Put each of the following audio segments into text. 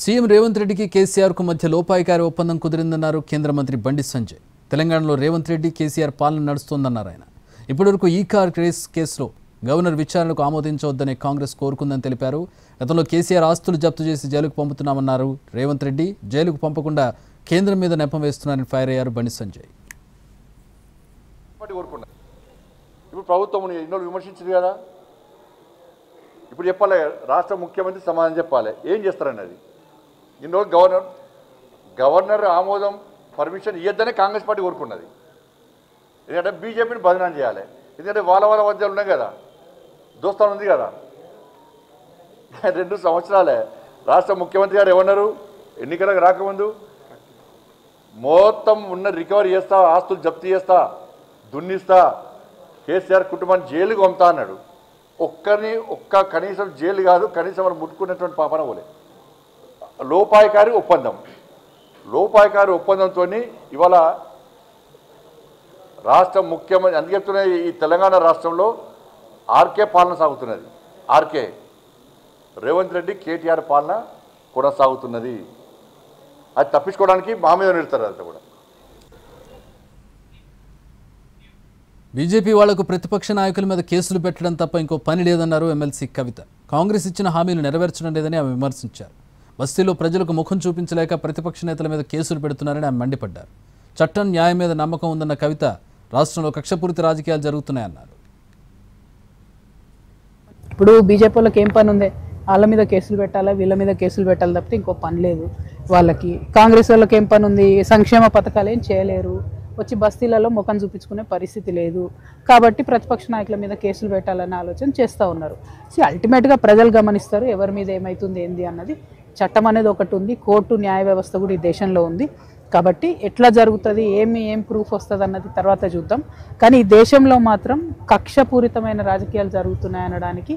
CM Revanth రెడ్డికి కేసీఆర్ కు మధ్య లోపాయికారి ఒప్పందం కుదిరిందన్నారు కేంద్ర మంత్రి బండి సంజయ్. తెలంగాణలో రేవంత్ రెడ్డి కేసీఆర్ పాలన నడుస్తోందన్నారు ఆయన. ఇప్పటివరకు ఈ కార్ కేసులో గవర్నర్ విచారణకు ఆమోదించవద్దనే కాంగ్రెస్ కోరుకుందని తెలిపారు. గతంలో కేసీఆర్ ఆస్తులు జప్తు చేసి జైలుకు పంపుతున్నామన్నారు రేవంత్ రెడ్డి. జైలుకు పంపకుండా కేంద్రం మీద నెపం వేస్తున్నారని ఫైర్ అయ్యారు బండి సంజయ్. ఇప్పుడు ప్రభుత్వం ఎన్నో విమర్శించింది కదా, ఇప్పుడు చెప్పాలి, రాష్ట్ర ముఖ్యమంత్రి సమాధానం చెప్పాలి, ఏం చేస్తారని. అది ఇన్నో గవర్నర్ ఆమోదం పర్మిషన్ ఇవ్వద్దనే కాంగ్రెస్ పార్టీ కోరుకున్నది. ఎందుకంటే బీజేపీని బదనాం చేయాలి. ఎందుకంటే వాళ్ళ మధ్యలో ఉన్నాయి కదా, దోస్తాను ఉంది కదా. 2 సంవత్సరాలే రాష్ట్ర ముఖ్యమంత్రి గారు ఏమన్నారు, ఎన్నికలకు రాకముందు మొత్తం ఉన్న రికవరీ చేస్తా, ఆస్తులు జప్తు చేస్తా, దున్నిస్తా, కేసీఆర్ కుటుంబాన్ని జైలుకు పంపుతా అన్నాడు. కనీసం జైలు కాదు, కనీసం మనం ముట్టుకున్నటువంటి పాపన పోలే. లోపాయికారి ఒప్పందంతో ఇవాళ రాష్ట్ర ముఖ్యమంత్రి అందుకు చెప్తున్న ఈ తెలంగాణ రాష్ట్రంలో ఆర్కే పాలన సాగుతున్నది. ఆర్కే రేవంత్ రెడ్డి కేటీఆర్ పాలన కొనసాగుతున్నది. అది తప్పించుకోవడానికి మా మీద నిలుస్తారు. అంతా కూడా బీజేపీ వాళ్లకు ప్రతిపక్ష నాయకుల మీద కేసులు పెట్టడం తప్ప ఇంకో పని లేదన్నారు ఎమ్మెల్సీ కవిత. కాంగ్రెస్ ఇచ్చిన హామీలు నెరవేర్చడం లేదని ఆమె విమర్శించారు. బస్తీలో ప్రజలకు ముఖం చూపించలేక ప్రతిపక్ష నేతల మీద కేసులు పెడుతున్నారని ఆమె మండిపడ్డారు. చట్టం న్యాయం మీద నమ్మకం ఉందన్న కవిత రాష్ట్రంలో కక్షపూరిత రాజకీయాలు జరుగుతున్నాయన్నారు. ఇప్పుడు బీజేపీ వాళ్ళకి ఏం పని ఉంది, వాళ్ళ మీద కేసులు పెట్టాలా, వీళ్ళ మీద కేసులు పెట్టాలి తప్పితే ఇంకో పని లేదు వాళ్ళకి. కాంగ్రెస్ వాళ్ళకి ఏం పని ఉంది, సంక్షేమ పథకాలు ఏం చేయలేరు, వచ్చి బస్తీలలో ముఖం చూపించుకునే పరిస్థితి లేదు. కాబట్టి ప్రతిపక్ష నాయకుల మీద కేసులు పెట్టాలనే ఆలోచన చేస్తూ ఉన్నారు. అల్టిమేట్గా ప్రజలు గమనిస్తారు ఎవరి మీద ఏమవుతుంది ఏంది అన్నది. చట్టం అనేది ఒకటి ఉంది, కోర్టు న్యాయ వ్యవస్థ కూడా ఈ దేశంలో ఉంది. కాబట్టి ఎట్లా జరుగుతుంది, ఏం ప్రూఫ్ వస్తుంది అన్నది తర్వాత చూద్దాం. కానీ ఈ దేశంలో మాత్రం కక్షపూరితమైన రాజకీయాలు జరుగుతున్నాయనడానికి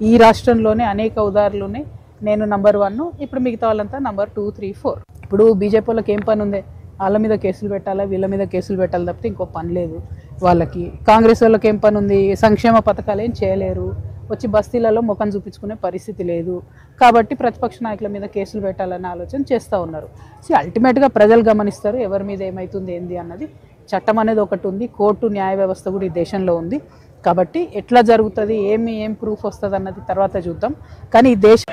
ఈ రాష్ట్రంలోనే అనేక ఉదాహరణలు ఉన్నాయి. నేను నంబర్ 1, ఇప్పుడు మిగతా వాళ్ళంతా నంబర్ 2, 3, 4. ఇప్పుడు బీజేపీ వాళ్ళకి ఏం పని ఉంది, వాళ్ళ మీద కేసులు పెట్టాలా, వీళ్ళ మీద కేసులు పెట్టాలి తప్పితే ఇంకో పని లేదు వాళ్ళకి. కాంగ్రెస్ వాళ్ళకి ఏం పని ఉంది, సంక్షేమ పథకాలు ఏం చేయలేరు, వచ్చి బస్తీలలో ముఖం చూపించుకునే పరిస్థితి లేదు. కాబట్టి ప్రతిపక్ష నాయకుల మీద కేసులు పెట్టాలనే ఆలోచన చేస్తూ ఉన్నారు. అల్టిమేట్గా ప్రజలు గమనిస్తారు ఎవరి మీద ఏమవుతుంది ఏంది అన్నది. చట్టం అనేది ఒకటి ఉంది, కోర్టు న్యాయ వ్యవస్థ కూడా ఈ దేశంలో ఉంది. కాబట్టి ఎట్లా జరుగుతుంది, ఏం ప్రూఫ్ వస్తుంది అన్నది తర్వాత చూద్దాం. కానీ ఈ దేశం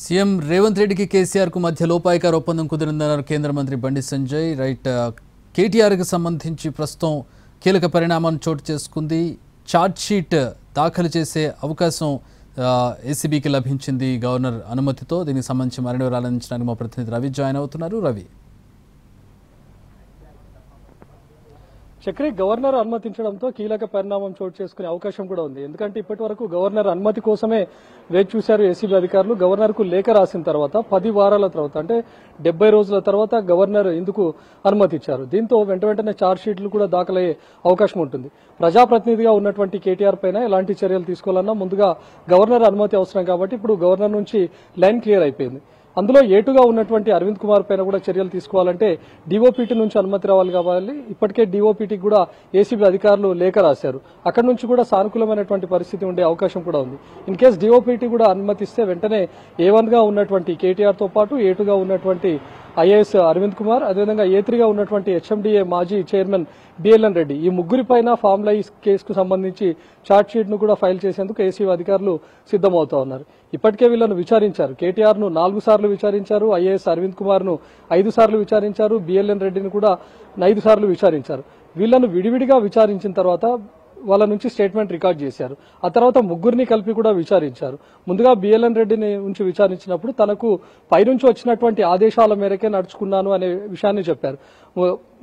సీఎం రేవంత్ రెడ్డికి కేసీఆర్ కు మధ్య లోపాయికారి ఒప్పందం కుదిరిందన్నారు కేంద్ర మంత్రి బండి సంజయ్. కేటీఆర్కి సంబంధించి ప్రస్తుతం కీలక పరిణామం చోటు చేసుకుంది. ఛార్జ్ షీట్ దాఖలు చేసే అవకాశం ఏసీబీకి లభించింది గవర్నర్ అనుమతితో. దీనికి సంబంధించి మరిన్ని వివరాలు అందించడానికి మా ప్రతినిధి రవి జాయిన్ అవుతున్నారు. రవి, చక్రి, గవర్నర్ అనుమతించడంతో కీలక పరిణామం చోటు చేసుకునే అవకాశం కూడా ఉంది. ఎందుకంటే ఇప్పటి వరకు గవర్నర్ అనుమతి కోసమే వేచి చూశారు ఏసీబీ అధికారులు. గవర్నర్ కు లేఖ రాసిన తర్వాత 10 వారాల తర్వాత, అంటే 70 రోజుల తర్వాత గవర్నర్ ఇందుకు అనుమతి ఇచ్చారు. దీంతో వెంటనే ఛార్జ్ షీట్లు కూడా దాఖలయ్యే అవకాశం ఉంటుంది. ప్రజాప్రతినిధిగా ఉన్నటువంటి కేటీఆర్ పైన ఎలాంటి చర్యలు తీసుకోవాలన్నా ముందుగా గవర్నర్ అనుమతి అవసరం. కాబట్టి ఇప్పుడు గవర్నర్ నుంచి లైన్ క్లియర్ అయిపోయింది. అందులో ఏటుగా ఉన్నటువంటి అరవింద్ కుమార్ పైన కూడా చర్యలు తీసుకోవాలంటే డీఓపీటీ నుంచి అనుమతి రావాలి. కావాలి ఇప్పటికే డీఓపీటీకి కూడా ఏసీబీ అధికారులు లేఖ రాశారు. అక్కడి నుంచి కూడా సానుకూలమైనటువంటి పరిస్థితి ఉండే అవకాశం కూడా ఉంది. ఇన్ కేసు డీఓపీటీ కూడా అనుమతిస్తే వెంటనే A1 గా ఉన్నటువంటి కేటీఆర్ తో పాటు ఏటుగా ఉన్నటువంటి ఐఏఎస్ అరవింద్ కుమార్, అదేవిధంగా A3గా ఉన్నటువంటి హెచ్ఎండిఏ మాజీ చైర్మన్ బిఎల్ఎన్ రెడ్డి, ఈ ముగ్గురి పైన ఫార్ములా కేసుకు సంబంధించి ఛార్జ్ షీట్ ను కూడా ఫైల్ చేసేందుకు ఏసీబీ అధికారులు సిద్దమవుతా ఉన్నారు. ఇప్పటికే వీళ్లను విచారించారు. కేటీఆర్ ను 4 సార్లు విచారించారు, ఐఏఎస్ అరవింద్ కుమార్ ను 5 సార్లు విచారించారు, బిఎల్ఎన్ రెడ్డిని కూడా 5 సార్లు విచారించారు. వీళ్లను విడివిడిగా విచారించిన తర్వాత వాళ్ళ నుంచి స్టేట్మెంట్ రికార్డ్ చేశారు. ఆ తర్వాత ముగ్గురిని కలిపి కూడా విచారించారు. ముందుగా బిఎల్ఎన్ రెడ్డిని నుంచి విచారించినప్పుడు తనకు పైనుంచి వచ్చినటువంటి ఆదేశాల మేరకే నడుచుకున్నాను అనే విషయాన్ని చెప్పారు.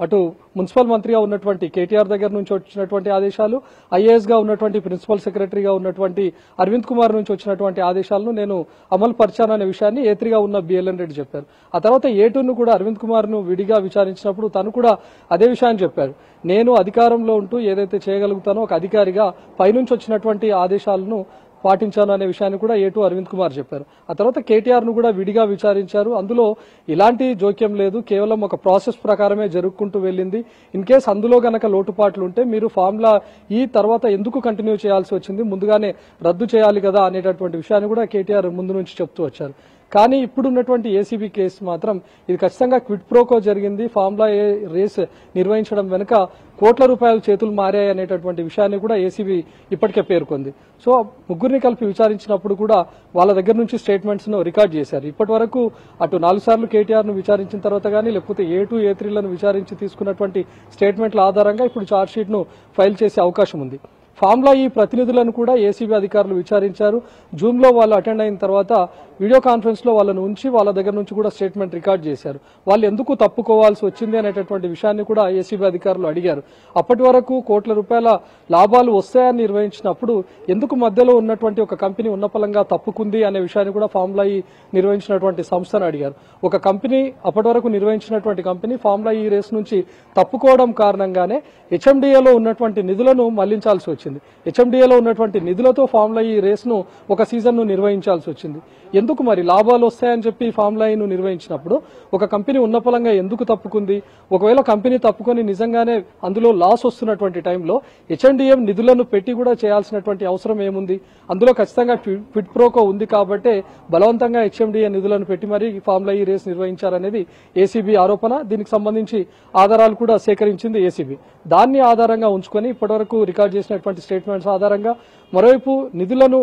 అటు మున్సిపల్ మంత్రిగా ఉన్నటువంటి కేటీఆర్ దగ్గర నుంచి వచ్చినటువంటి ఆదేశాలు, ఐఏఎస్ గా ఉన్నటువంటి ప్రిన్సిపల్ సెక్రటరీగా ఉన్నటువంటి అరవింద్ కుమార్ నుంచి వచ్చినటువంటి ఆదేశాలను నేను అమలు పరిచాననే విషయాన్ని ఏత్రిగా ఉన్న బిఎల్ఎన్ రెడ్డి చెప్పారు. ఆ తర్వాత ఏటూను కూడా అరవింద్ కుమార్ ను విడిగా విచారించినప్పుడు తను కూడా అదే విషయాన్ని చెప్పారు. నేను అధికారంలో ఉంటూ ఏదైతే చేయగలుగుతానో ఒక అధికారిగా పైనుంచి వచ్చినటువంటి ఆదేశాలను పాటించాను అనే విషయాన్ని కూడా ఏటూ అరవింద్ కుమార్ చెప్పారు. ఆ తర్వాత కేటీఆర్ ను కూడా విడిగా విచారించారు. అందులో ఇలాంటి జోక్యం లేదు, కేవలం ఒక ప్రాసెస్ ప్రకారమే జరుపుకుంటూ వెళ్ళింది. ఇన్ కేస్ అందులో గనక లోటుపాట్లు ఉంటే మీరు ఫార్ములా ఈ తర్వాత ఎందుకు కంటిన్యూ చేయాల్సి వచ్చింది, ముందుగానే రద్దు చేయాలి కదా అనేటటువంటి విషయాన్ని కూడా కేటీఆర్ ముందు నుంచి చెప్తూ వచ్చారు. కానీ ఇప్పుడున్నటువంటి ఏసీబీ కేసు మాత్రం ఇది ఖచ్చితంగా క్విడ్ ప్రోకో జరిగింది, ఫార్ములా ఏ రేస్ నిర్వహించడం వెనుక కోట్ల రూపాయల చేతులు మారాయి అనేటటువంటి విషయాన్ని కూడా ఏసీబీ ఇప్పటికే పేర్కొంది. సో ముగ్గురిని కలిపి విచారించినప్పుడు కూడా వాళ్ళ దగ్గర నుంచి స్టేట్మెంట్స్ ను రికార్డ్ చేశారు. ఇప్పటి వరకు అటు 4 సార్లు కేటీఆర్ ను విచారించిన తర్వాత కానీ లేకపోతే A2, A3లను విచారించి తీసుకున్నటువంటి స్టేట్మెంట్ల ఆధారంగా ఇప్పుడు ఛార్జ్ షీట్ ను ఫైల్ చేసే అవకాశం ఉంది. ఫార్ములా ఈ ప్రతినిధులను కూడా ఏసీబీ అధికారులు విచారించారు. జూమ్ లో వాళ్ళు అటెండ్ అయిన తర్వాత వీడియో కాన్ఫరెన్స్ లో వాళ్ళను ఉంచి వాళ్ళ దగ్గర నుంచి కూడా స్టేట్మెంట్ రికార్డ్ చేశారు. వాళ్ళు ఎందుకు తప్పుకోవాల్సి వచ్చింది అనేటటువంటి విషయాన్ని కూడా ఏసీబీ అధికారులు అడిగారు. అప్పటి వరకు కోట్ల రూపాయల లాభాలు వస్తాయని నిర్వహించినప్పుడు ఎందుకు మధ్యలో ఉన్నటువంటి ఒక కంపెనీ ఉన్నపలంగా తప్పుకుంది అనే విషయాన్ని కూడా ఫార్ములా ఈ నిర్వహించినటువంటి సంస్థను అడిగారు. ఒక కంపెనీ అప్పటి వరకు నిర్వహించినటువంటి కంపెనీ ఫార్ములా ఈ రేస్ నుంచి తప్పుకోవడం కారణంగానే హెచ్ఎండిఏలో ఉన్నటువంటి నిధులను మళ్లించాల్సి వచ్చింది. హెచ్ఎండిఏలో ఉన్నటువంటి నిధులతో ఫార్ములా ఈ రేస్ ను ఒక సీజన్ ను నిర్వహించాల్సి వచ్చింది. ఎందుకు మరి లాభాలు వస్తాయని చెప్పి ఫార్ములా ఈను నిర్వహించినప్పుడు ఒక కంపెనీ ఉన్నపలంగా ఎందుకు తప్పుకుంది? ఒకవేళ కంపెనీ తప్పుకొని నిజంగానే అందులో లాస్ వస్తున్నటువంటి టైంలో హెచ్ఎండిఎం నిధులను పెట్టి కూడా చేయాల్సినటువంటి అవసరం ఏముంది? అందులో ఖచ్చితంగా క్విడ్ ప్రోకో ఉంది కాబట్టే బలవంతంగా హెచ్ఎండిఏ నిధులను పెట్టి మరి ఫార్ములా ఈ రేస్ నిర్వహించారనేది ఏసీబీ ఆరోపణ. దీనికి సంబంధించి ఆధారాలు కూడా సేకరించింది ఏసీబీ. దాన్ని ఆధారంగా ఉంచుకొని ఇప్పటివరకు రికార్డ్ చేసినటువంటి స్టేట్మెంట్స్ ఆధారంగా మరోవైపు నిధులను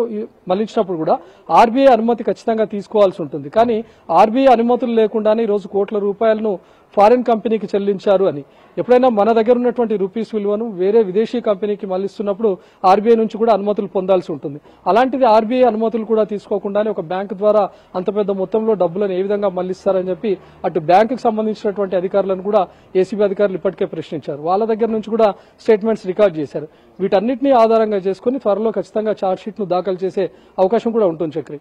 మళ్లించినప్పుడు కూడా ఆర్బీఐ అనుమతి ఖచ్చితంగా తీసుకోవాల్సి ఉంటుంది. కానీ ఆర్బీఐ అనుమతులు లేకుండానే ఈరోజు కోట్ల రూపాయలను ఫారిన్ కంపెనీకి చెల్లించారు అని. ఎప్పుడైనా మన దగ్గర ఉన్నటువంటి రూపీస్ విలువను వేరే విదేశీ కంపెనీకి మళ్లిస్తున్నప్పుడు ఆర్బీఐ నుంచి కూడా అనుమతులు పొందాల్సి ఉంటుంది. అలాంటిది ఆర్బీఐ అనుమతులు కూడా తీసుకోకుండానే ఒక బ్యాంకు ద్వారా అంత పెద్ద మొత్తంలో డబ్బులను ఏ విధంగా మళ్లిస్తారని చెప్పి అటు బ్యాంకుకు సంబంధించినటువంటి అధికారులను కూడా ఏసీబీ అధికారులు ఇప్పటికే ప్రశ్నించారు. వాళ్ళ దగ్గర నుంచి కూడా స్టేట్మెంట్స్ రికార్డ్ చేశారు. వీటన్నిటినీ ఆధారంగా చేసుకుని త్వరలో ఖచ్చితంగా ఛార్జ్ షీట్ ను దాఖలు చేసే అవకాశం కూడా ఉంటుంది. చక్రి,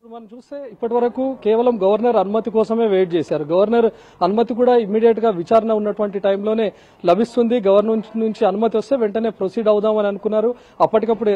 మనం చూస్తే ఇప్పటి వరకు కేవలం గవర్నర్ అనుమతి కోసమే వెయిట్ చేశారు. గవర్నర్ అనుమతి కూడా ఇమ్మీడియట్ గా విచారణ ఉన్నటువంటి టైంలోనే లభిస్తుంది. గవర్నర్ నుంచి అనుమతి వస్తే వెంటనే ప్రొసీడ్ అవుదామని అనుకున్నారు. అప్పటికప్పుడు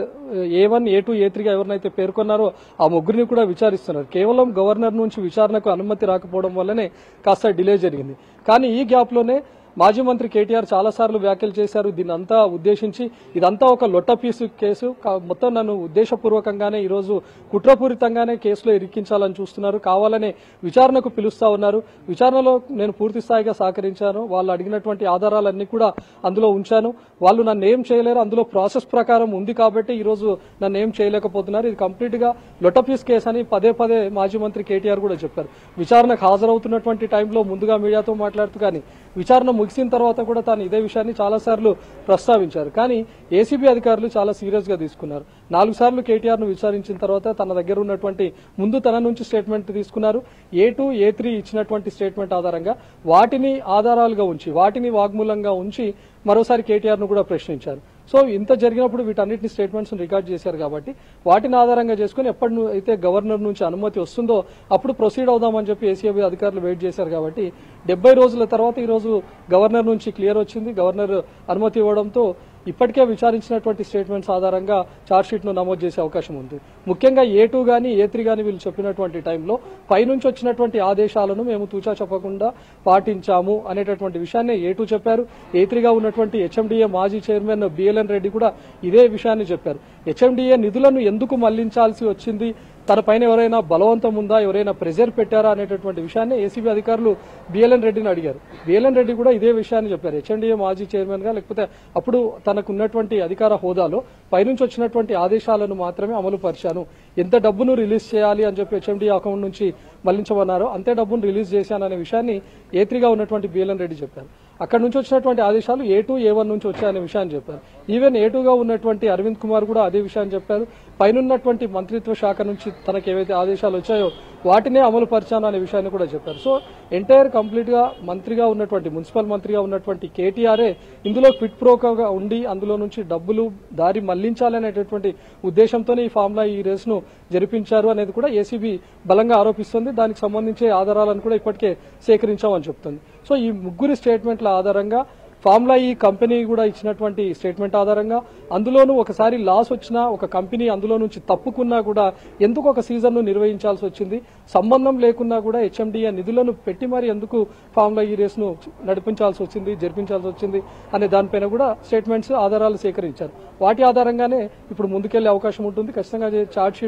A1, A2, A3గా ఎవరినైతే పేర్కొన్నారో ఆ ముగ్గురిని కూడా విచారిస్తున్నారు. కేవలం గవర్నర్ నుంచి విచారణకు అనుమతి రాకపోవడం వల్లనే కాస్త డిలే జరిగింది. కానీ ఈ గ్యాప్ లోనే మాజీ మంత్రి కేటీఆర్ చాలాసార్లు వ్యాఖ్యలు చేశారు. దీన్ని అంతా ఉద్దేశించి ఇదంతా ఒక లొట్టపీసు కేసు, మొత్తం నన్ను ఉద్దేశపూర్వకంగానే ఈరోజు కుట్రపూరితంగానే కేసులో ఇరికించాలని చూస్తున్నారు, కావాలనే విచారణకు పిలుస్తా ఉన్నారు. విచారణలో నేను పూర్తి స్థాయిగా సహకరించాను, వాళ్ళు అడిగినటువంటి ఆధారాలన్నీ కూడా అందులో ఉంచాను. వాళ్ళు నన్ను ఏం చేయలేరు, అందులో ప్రాసెస్ ప్రకారం ఉంది కాబట్టి ఈరోజు నన్ను ఏం చేయలేకపోతున్నారు. ఇది కంప్లీట్ గా లొట్టపీస్ కేసు అని పదే పదే మాజీ మంత్రి కేటీఆర్ కూడా చెప్పారు. విచారణకు హాజరవుతున్నటువంటి టైంలో ముందుగా మీడియాతో మాట్లాడుతూ కానీ విచారణ ముగిసిన తర్వాత కూడా తాను ఇదే విషయాన్ని చాలాసార్లు ప్రస్తావించారు. కానీ ఏసీబీ అధికారులు చాలా సీరియస్ గా తీసుకున్నారు. 4 సార్లు కేటీఆర్ ను విచారించిన తర్వాత తన దగ్గర ఉన్నటువంటి ముందు తన నుంచి స్టేట్మెంట్ తీసుకున్నారు. A2, A3 ఇచ్చినటువంటి స్టేట్మెంట్ ఆధారంగా వాటిని ఆధారాలుగా ఉంచి వాటిని వాగ్మూలంగా ఉంచి మరోసారి కేటీఆర్ ను కూడా ప్రశ్నించారు. సో ఇంత జరిగినప్పుడు వీటన్నిటిని స్టేట్మెంట్స్ రికార్డ్ చేశారు కాబట్టి వాటిని ఆధారంగా చేసుకుని ఎప్పటి అయితే గవర్నర్ నుంచి అనుమతి వస్తుందో అప్పుడు ప్రొసీడ్ అవుదామని చెప్పి ఏసీబీ అధికారులు వెయిట్ చేశారు. కాబట్టి 70 రోజుల తర్వాత ఈ రోజు గవర్నర్ నుంచి క్లియర్ వచ్చింది. గవర్నర్ అనుమతి ఇవ్వడంతో ఇప్పటికే విచారించినటువంటి స్టేట్మెంట్స్ ఆధారంగా ఛార్జ్ షీట్ ను నమోదు చేసే అవకాశం ఉంది. ముఖ్యంగా A2 గానీ A3 గానీ వీళ్ళు చెప్పినటువంటి టైంలో పైనుంచి వచ్చినటువంటి ఆదేశాలను మేము తూచా చెప్పకుండా పాటించాము అనేటటువంటి విషయాన్ని A2 చెప్పారు. A3గా ఉన్నటువంటి హెచ్ఎండిఏ మాజీ చైర్మన్ బిఎల్ఎన్ రెడ్డి కూడా ఇదే విషయాన్ని చెప్పారు. హెచ్ఎండిఏ నిధులను ఎందుకు మళ్లించాల్సి వచ్చింది, తన పైన ఎవరైనా బలవంతం ఉందా, ఎవరైనా ప్రెజర్ పెట్టారా అనేటటువంటి విషయాన్ని ఏసీబీ అధికారులు బిఎల్ఎన్ రెడ్డిని అడిగారు. బిఎల్ఎన్ రెడ్డి కూడా ఇదే విషయాన్ని చెప్పారు. హెచ్ఎండిఏ మాజీ చైర్మన్ గా లేకపోతే అప్పుడు తనకున్నటువంటి అధికార హోదాలో పైనుంచి వచ్చినటువంటి ఆదేశాలను మాత్రమే అమలు పరిచాను. ఎంత డబ్బును రిలీజ్ చేయాలి అని చెప్పి హెచ్ఎండిఏ అకౌంట్ నుంచి మళ్లించమన్నారో అంతే డబ్బును రిలీజ్ చేశాననే విషయాన్ని A3గా ఉన్నటువంటి బిఎల్ఎన్ రెడ్డి చెప్పారు. అక్కడ నుంచి వచ్చినటువంటి ఆదేశాలు A2 A1 నుంచి వచ్చాయనే విషయాన్ని చెప్పారు. ఈవెన్ A2గా ఉన్నటువంటి అరవింద్ కుమార్ కూడా అదే విషయాన్ని చెప్పారు. పైనున్నటువంటి మంత్రిత్వ శాఖ నుంచి తనకు ఏవైతే ఆదేశాలు వచ్చాయో వాటినే అమలు పరిచాను అనే విషయాన్ని కూడా చెప్పారు. సో ఎంటైర్ కంప్లీట్ గా మంత్రిగా ఉన్నటువంటి మున్సిపల్ మంత్రిగా ఉన్నటువంటి కేటీఆర్ఏ ఇందులో క్విట్ ప్రోకోగా ఉండి అందులో నుంచి డబ్బులు దారి మళ్లించాలనేటటువంటి ఉద్దేశంతోనే ఈ ఫార్ములా ఈ రేస్ ను జరిపించారు అనేది కూడా ఏసీబీ బలంగా ఆరోపిస్తుంది. దానికి సంబంధించే ఆధారాలను కూడా ఇప్పటికే సేకరించామని చెప్తుంది. సో ఈ ముగ్గురి స్టేట్మెంట్ల ఆధారంగా ఫార్ములా ఈ కంపెనీ కూడా ఇచ్చినటువంటి స్టేట్మెంట్ ఆధారంగా అందులోనూ ఒకసారి లాస్ వచ్చినా ఒక కంపెనీ అందులో నుంచి తప్పుకున్నా కూడా ఎందుకు ఒక సీజన్ ను నిర్వహించాల్సి వచ్చింది, సంబంధం లేకున్నా కూడా హెచ్ఎండిఏ నిధులను పెట్టి మరి ఎందుకు ఫార్ములా ఈ రేస్ ను నడిపించాల్సి వచ్చింది, జరిపించాల్సి వచ్చింది అనే దానిపైన కూడా స్టేట్మెంట్స్ ఆధారాలు సేకరించారు. వాటి ఆధారంగానే ఇప్పుడు ముందుకెళ్లే అవకాశం ఉంటుంది. ఖచ్చితంగా ఛార్జ్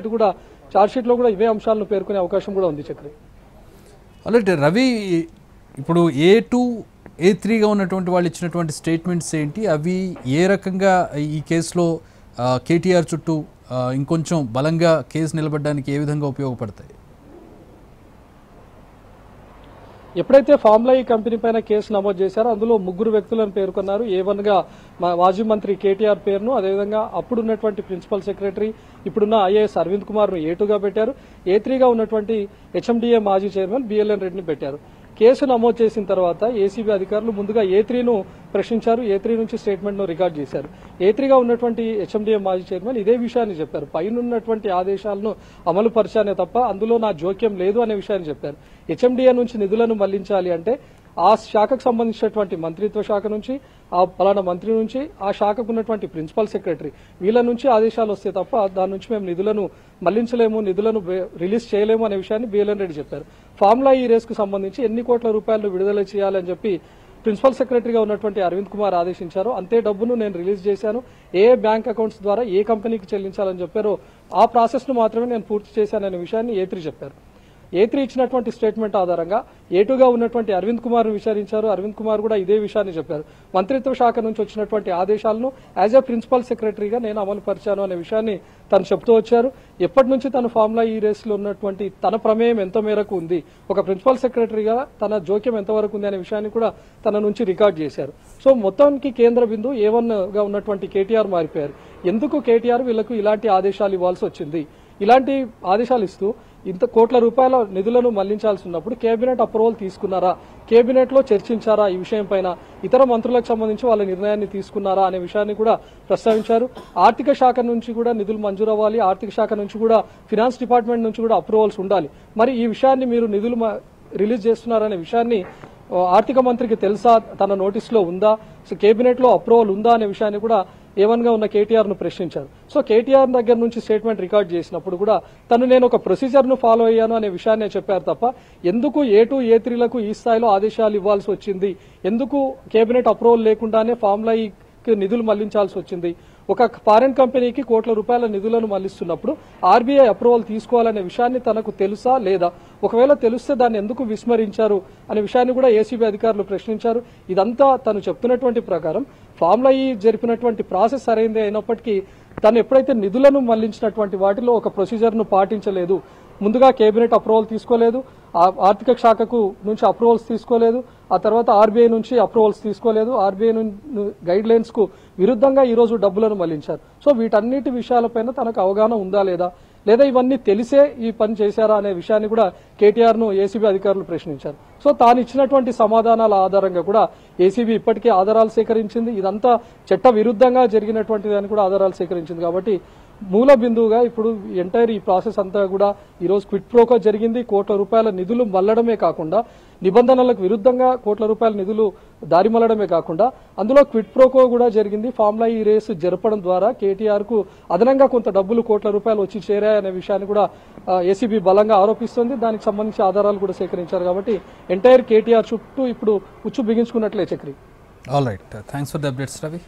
షీట్ లో కూడా ఇవే అంశాలను పేర్కొనే అవకాశం కూడా ఉంది. చక్రి అలాంటి రవి, ఇప్పుడు A2 A3గా ఉన్నటువంటి వాళ్ళు ఇచ్చినటువంటి స్టేట్మెంట్స్ ఏంటి, అవి ఏ రకంగా ఈ కేసులో కేటీఆర్ చుట్టూ ఇంకొంచెం బలంగా కేసు నిలబడడానికి ఏ విధంగా ఉపయోగపడతాయి? ఎప్పుడైతే ఫార్ములా ఈ కంపెనీ పైన కేసు నమోదు చేశారో అందులో ముగ్గురు వ్యక్తులను పేర్కొన్నారు. A1గా మాజీ మంత్రి కేటీఆర్ పేరును, అదేవిధంగా అప్పుడున్నటువంటి ప్రిన్సిపల్ సెక్రటరీ ఇప్పుడున్న ఐఏఎస్ అరవింద్ కుమార్ను A2గా పెట్టారు. A3గా ఉన్నటువంటి హెచ్ఎండిఏ మాజీ చైర్మన్ BLN రెడ్డిని పెట్టారు. కేసు నమోదు చేసిన తర్వాత ఏసీబీ అధికారులు ముందుగా A3ను ప్రశ్నించారు. A3 నుంచి స్టేట్మెంట్ ను రికార్డ్ చేశారు. A3గా ఉన్నటువంటి హెచ్ఎండిఏ మాజీ చైర్మన్ ఇదే విషయాన్ని చెప్పారు. పైనున్నటువంటి ఆదేశాలను అమలు పరిచానే తప్ప అందులో నా జోక్యం లేదు అనే విషయాన్ని చెప్పారు. హెచ్ఎండిఏ నుంచి నిధులను మళ్లించాలి అంటే ఆ శాఖకు సంబంధించినటువంటి మంత్రిత్వ శాఖ నుంచి, ఆ పలానా మంత్రి నుంచి, ఆ శాఖకు ఉన్నటువంటి ప్రిన్సిపల్ సెక్రటరీ వీళ్ళ నుంచి ఆదేశాలు వస్తే తప్ప దాని నుంచి మేము నిధులను మళ్లించలేము, నిధులను రిలీజ్ చేయలేము అనే విషయాన్ని BLN రెడ్డి చెప్పారు. ఫార్ములా ఈ రేస్ కు సంబంధించి ఎన్ని కోట్ల రూపాయలు విడుదల చేయాలని చెప్పి ప్రిన్సిపల్ సెక్రటరీగా ఉన్నటువంటి అరవింద్ కుమార్ ఆదేశించారో అంతే డబ్బును నేను రిలీజ్ చేశాను, ఏ బ్యాంక్ అకౌంట్స్ ద్వారా ఏ కంపెనీకి చెల్లించాలని చెప్పారో ఆ ప్రాసెస్ ను మాత్రమే నేను పూర్తి చేశాననే విషయాన్ని A3 చెప్పారు. A3 ఇచ్చినటువంటి స్టేట్మెంట్ ఆధారంగా A2గా ఉన్నటువంటి అరవింద్ కుమార్ విచారించారు. అరవింద్ కుమార్ కూడా ఇదే విషయాన్ని చెప్పారు. మంత్రిత్వ శాఖ నుంచి వచ్చినటువంటి ఆదేశాలను యాజ్ ఎ ప్రిన్సిపల్ సెక్రటరీగా నేను అమలు పరిచాను అనే విషయాన్ని తను చెప్తూ వచ్చారు. ఎప్పటి నుంచి తను ఫార్ములా ఈ రేస్ లో ఉన్నటువంటి తన ప్రమేయం ఎంత మేరకు ఉంది, ఒక ప్రిన్సిపల్ సెక్రటరీగా తన జోక్యం ఎంతవరకు ఉంది అనే విషయాన్ని కూడా తన నుంచి రికార్డ్ చేశారు. సో మొత్తానికి కేంద్ర బిందువు A1గా ఉన్నటువంటి కేటీఆర్ మారిపోయారు. ఎందుకు కేటీఆర్ వీళ్లకు ఇలాంటి ఆదేశాలు ఇవ్వాల్సి వచ్చింది, ఇలాంటి ఆదేశాలు ఇస్తూ ఇంత కోట్ల రూపాయల నిధులను మళ్లించాల్సి ఉన్నప్పుడు కేబినెట్ అప్రూవల్ తీసుకున్నారా, కేబినెట్ లో చర్చించారా, ఈ విషయం పైన ఇతర మంత్రులకు సంబంధించి వాళ్ళ నిర్ణయాన్ని తీసుకున్నారా అనే విషయాన్ని కూడా ప్రస్తావించారు. ఆర్థిక శాఖ నుంచి కూడా నిధులు మంజూరు అవ్వాలి, ఆర్థిక శాఖ నుంచి కూడా ఫినాన్స్ డిపార్ట్మెంట్ నుంచి కూడా అప్రూవల్స్ ఉండాలి. మరి ఈ విషయాన్ని మీరు నిధులు రిలీజ్ చేస్తున్నారనే విషయాన్ని ఆర్థిక మంత్రికి తెలుసా, తన నోటీసులో ఉందా, సో కేబినెట్ లో అప్రూవల్ ఉందా అనే విషయాన్ని కూడా A1గా ఉన్న కేటీఆర్ ను ప్రశ్నించారు. సో కేటీఆర్ దగ్గర నుంచి స్టేట్మెంట్ రికార్డ్ చేసినప్పుడు కూడా నేను ఒక ప్రొసీజర్ ను ఫాలో అయ్యాను అనే విషయాన్ని చెప్పారు తప్ప ఎందుకు A2 A3లకు ఈ స్థాయిలో ఆదేశాలు ఇవ్వాల్సి వచ్చింది, ఎందుకు కేబినెట్ అప్రూవల్ లేకుండానే ఫార్ములా నిధులు మళ్లించాల్సి వచ్చింది, ఒక ఫారెన్ కంపెనీకి కోట్ల రూపాయల నిధులను మళ్లిస్తున్నప్పుడు RBI అప్రూవల్ తీసుకోవాలనే విషయాన్ని తనకు తెలుసా లేదా, ఒకవేళ తెలిస్తే దాన్ని ఎందుకు విస్మరించారు అనే విషయాన్ని కూడా ఏసీబీ అధికారులు ప్రశ్నించారు. ఇదంతా తను చెప్తున్నటువంటి ప్రకారం ఫార్ములా జరిపినటువంటి ప్రాసెస్ సరైందే అయినప్పటికీ తను ఎప్పుడైతే నిధులను మళ్లించినటువంటి వాటిలో ఒక ప్రొసీజర్ ను పాటించలేదు, ముందుగా కేబినెట్ అప్రూవల్ తీసుకోలేదు, ఆర్థిక శాఖకు నుంచి అప్రూవల్స్ తీసుకోలేదు, ఆ తర్వాత RBI నుంచి అప్రూవల్స్ తీసుకోలేదు, RBI గైడ్ లైన్స్ కు విరుద్ధంగా ఈ రోజు డబ్బులను మళ్లించారు. సో వీటన్నిటి విషయాలపైన తనకు అవగాహన ఉందా లేదా ఇవన్నీ తెలిసే ఈ పని చేశారా అనే విషయాన్ని కూడా కేటీఆర్ ను ఏసీబీ అధికారులు ప్రశ్నించారు. సో తాను ఇచ్చినటువంటి సమాధానాల ఆధారంగా కూడా ఏసీబీ ఇప్పటికే ఆధారాలు సేకరించింది. ఇదంతా చట్ట విరుద్ధంగా జరిగినటువంటిది అని కూడా ఆధారాలు సేకరించింది. కాబట్టి మూల బిందువుగా ఇప్పుడు ఎంటైర్ ఈ ప్రాసెస్ అంతా కూడా ఈ రోజు క్విట్ ప్రోకో జరిగింది. కోట్ల రూపాయల నిధులు మళ్లడమే కాకుండా, నిబంధనలకు విరుద్ధంగా కోట్ల రూపాయల నిధులు దారి మళ్లడమే కాకుండా అందులో క్విట్ ప్రోకో కూడా జరిగింది. ఫార్ములా ఈ రేసు జరపడం ద్వారా కేటీఆర్ కు అదనంగా కొంత డబ్బులు కోట్ల రూపాయలు వచ్చి చేరాయనే విషయాన్ని కూడా ఏసీబీ బలంగా ఆరోపిస్తోంది. దానికి సంబంధించి ఆధారాలు కూడా సేకరించారు. కాబట్టి ఎంటైర్ కేటీఆర్ చుట్టూ ఇప్పుడు ఉచ్చు బిగించుకున్నట్లే Chakri. All right, thanks for the updates Ravi.